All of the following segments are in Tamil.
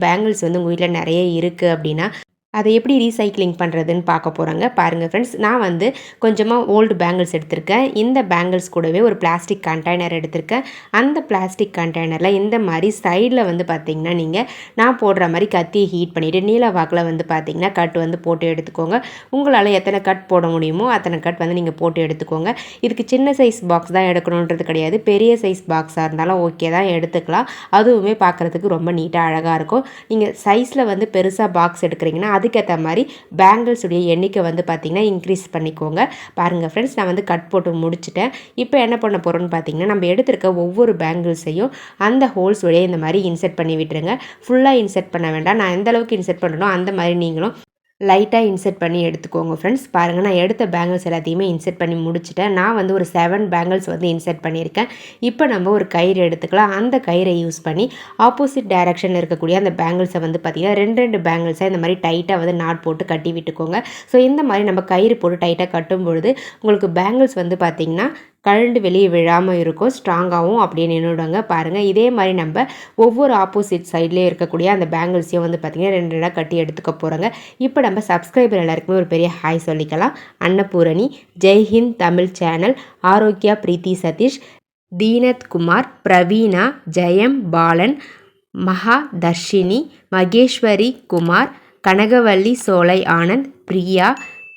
பேங்கிள்ஸ் வந்து உங்கள் வீட்டில் நிறைய இருக்குது அப்படின்னா அதை எப்படி ரீசைக்ளிங் பண்ணுறதுன்னு பார்க்க போகிறாங்க. பாருங்கள் ஃப்ரெண்ட்ஸ், நான் வந்து கொஞ்சமாக ஓல்டு பேங்கிள்ஸ் எடுத்திருக்கேன். இந்த பேங்கிள்ஸ் கூடவே ஒரு பிளாஸ்டிக் கண்டெய்னர் எடுத்திருக்கேன். அந்த பிளாஸ்டிக் கண்டெய்னரில் இந்த மாதிரி சைடில் வந்து பார்த்திங்கன்னா நீங்கள் நான் போடுற மாதிரி கத்தியை ஹீட் பண்ணிவிட்டு நீல வாக்கில் வந்து பார்த்திங்கன்னா கட் வந்து போட்டு எடுத்துக்கோங்க. உங்களால் எத்தனை கட் போட முடியுமோ அத்தனை கட் வந்து நீங்கள் போட்டு எடுத்துக்கோங்க. இதுக்கு சின்ன சைஸ் பாக்ஸ் தான் எடுக்கணுன்றது கிடையாது. பெரிய சைஸ் பாக்ஸாக இருந்தாலும் ஓகே தான், எடுத்துக்கலாம். அதுவுமே பார்க்குறதுக்கு ரொம்ப நீட்டாக அழகாக இருக்கும். நீங்கள் சைஸில் வந்து பெருசாக பாக்ஸ் எடுக்கிறீங்கன்னா அதுக்கேற்ற மாதிரி பேங்கிள்ஸுடைய எண்ணிக்கை வந்து பார்த்திங்கன்னா இன்க்ரீஸ் பண்ணிக்கோங்க. பாருங்கள் ஃப்ரெண்ட்ஸ், நான் வந்து கட் போட்டு முடிச்சிட்டேன். இப்போ என்ன பண்ண போகிறோன்னு பார்த்திங்கன்னா, நம்ம எடுத்திருக்க ஒவ்வொரு பேங்கிள்ஸையும் அந்த ஹோல்ஸ் வழியாக இந்த மாதிரி இன்செர்ட் பண்ணி விட்டுருங்க. ஃபுல்லாக இன்செர்ட் பண்ண வேண்டாம். நான் எந்த அளவுக்கு இன்செர்ட் பண்ணணும் அந்த மாதிரி நீங்களும் லைட்டாக இன்செர்ட் பண்ணி எடுத்துக்கோங்க ஃப்ரெண்ட்ஸ். பாருங்கள், நான் எடுத்த பேங்கிள்ஸ் எல்லாத்தையுமே இன்செர்ட் பண்ணி முடிச்சிட்டேன். நான் வந்து ஒரு 7 பேங்கிள்ஸ் வந்து இன்செர்ட் பண்ணியிருக்கேன். இப்போ நம்ம ஒரு கயிறு எடுத்துக்கலாம். அந்த கயிறை யூஸ் பண்ணி ஆப்போசிட் டைரக்ஷனில் இருக்கக்கூடிய அந்த பேங்கிள்ஸை வந்து பார்த்திங்கன்னா 2 பேங்கிள்ஸை இந்த மாதிரி டைட்டாக வந்து நாட் போட்டு கட்டி விட்டுக்கோங்க. ஸோ இந்த மாதிரி நம்ம கயிறு போட்டு டைட்டாக கட்டும் பொழுது உங்களுக்கு பேங்கிள்ஸ் வந்து பார்த்திங்கன்னா கழண்டு வெளியே விழாமல் இருக்கும், ஸ்ட்ராங்காகவும் அப்படியே நின்றுடுங்க. பாருங்கள், இதே மாதிரி நம்ம ஒவ்வொரு ஆப்போசிட் சைட்லேயே இருக்கக்கூடிய அந்த பேங்கிள்ஸையும் வந்து பார்த்திங்கன்னா 2 கட்டி எடுத்துக்க போகிறோங்க. இப்போ நம்ம சப்ஸ்கிரைபர் எல்லாருக்குமே ஒரு பெரிய ஹாய் சொல்லிக்கலாம். அன்னபூரணி, ஜெய்ஹிந்த் தமிழ் சேனல், ஆரோக்கியா, பிரீத்தி சதீஷ், தீனத் குமார், பிரவீனா, ஜெயம் பாலன், மகா தர்ஷினி, மகேஸ்வரி குமார், கனகவல்லி சோலை ஆனந்த், பிரியா,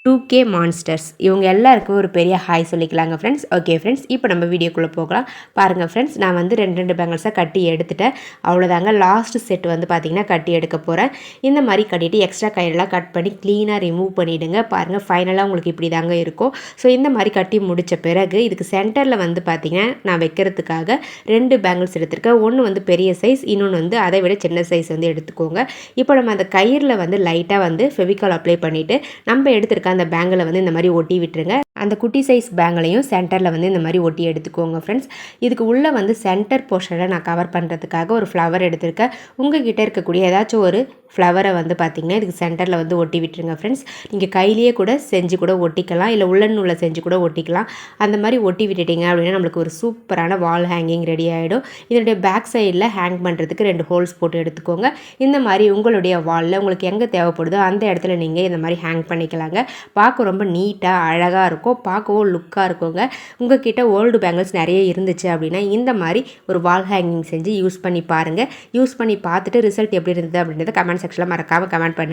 2K மான்ஸ்டர்ஸ், இவங்க எல்லாருக்கும் ஒரு பெரிய ஹாய் சொல்லிக்கலாங்க ஃப்ரெண்ட்ஸ். ஓகே ஃப்ரெண்ட்ஸ், இப்போ நம்ம வீடியோக்குள்ளே போகலாம். பாருங்கள் ஃப்ரெண்ட்ஸ், நான் வந்து 2 பேங்கிள்ஸை கட்டி எடுத்துட்டேன். அவ்வளோதாங்க. லாஸ்ட் செட் வந்து பார்த்திங்கன்னா கட்டி எடுக்க போகிறேன். இந்த மாதிரி கட்டிட்டு எக்ஸ்ட்ரா கயிறெல்லாம் கட் பண்ணி க்ளீனாக ரிமூவ் பண்ணிவிடுங்க. பாருங்கள், ஃபைனலாக உங்களுக்கு இப்படி தாங்க இருக்கும். ஸோ இந்த மாதிரி கட்டி முடித்த பிறகு இதுக்கு சென்டரில் வந்து பார்த்திங்கன்னா நான் வைக்கிறதுக்காக 2 பேங்கிள்ஸ் எடுத்திருக்கேன். ஒன்று வந்து பெரிய சைஸ், இன்னொன்று வந்து அதை விட சின்ன சைஸ் வந்து எடுத்துக்கோங்க. இப்போ நம்ம அந்த கயிறில் வந்து லைட்டாக வந்து ஃபெவிகால் அப்ளை பண்ணிவிட்டு நம்ம எடுத்திருக்க அந்த பேங்கிளை வந்து இந்த மாதிரி ஒட்டி விட்டுருங்க. அந்த குட்டி சைஸ் பேங்கிளையும் சென்டரில் வந்து இந்த மாதிரி ஒட்டி எடுத்துக்கோங்க ஃப்ரெண்ட்ஸ். இதுக்கு உள்ளே வந்து சென்டர் போர்ஷனை நான் கவர் பண்ணுறதுக்காக ஒரு ஃப்ளவர் எடுத்திருக்கேன். உங்கள் கிட்டே இருக்கக்கூடிய ஏதாச்சும் ஒரு ஃப்ளவரை வந்து பார்த்திங்கன்னா இதுக்கு சென்டரில் வந்து ஒட்டி விட்டுருங்க ஃப்ரெண்ட்ஸ். நீங்கள் கையிலேயே கூட செஞ்சு கூட ஒட்டிக்கலாம், இல்லை உள்ளன் உள்ள செஞ்சு கூட ஒட்டிக்கலாம். அந்த மாதிரி ஒட்டி விட்டுட்டிங்க அப்படின்னா நம்மளுக்கு ஒரு சூப்பரான வால் ஹேங்கிங் ரெடி ஆகிடும். இதனுடைய பேக் சைடில் ஹேங் பண்ணுறதுக்கு 2 ஹோல்ஸ் போட்டு எடுத்துக்கோங்க. இந்த மாதிரி உங்களுடைய வாலில் உங்களுக்கு எங்கே தேவைப்படுதோ அந்த இடத்துல நீங்கள் இந்த மாதிரி ஹேங் பண்ணிக்கலாங்க. பார்க்க ரொம்ப நீட்டாக அழகாக இருக்கும், பார்க்கவும் லுக்காக இருக்குங்க. உங்கள் கிட்ட ஓல்டு பேங்கிள்ஸ் நிறைய இருந்துச்சு அப்படின்னா இந்த மாதிரி ஒரு வால் ஹேங்கிங் செஞ்சு யூஸ் பண்ணி பாருங்கள். யூஸ் பண்ணி பார்த்துட்டு ரிசல்ட் எப்படி இருந்தது அப்படின்றத கமெண்ட் செக்ஷனில் மறக்காமல் கமெண்ட் பண்ணுங்கள்.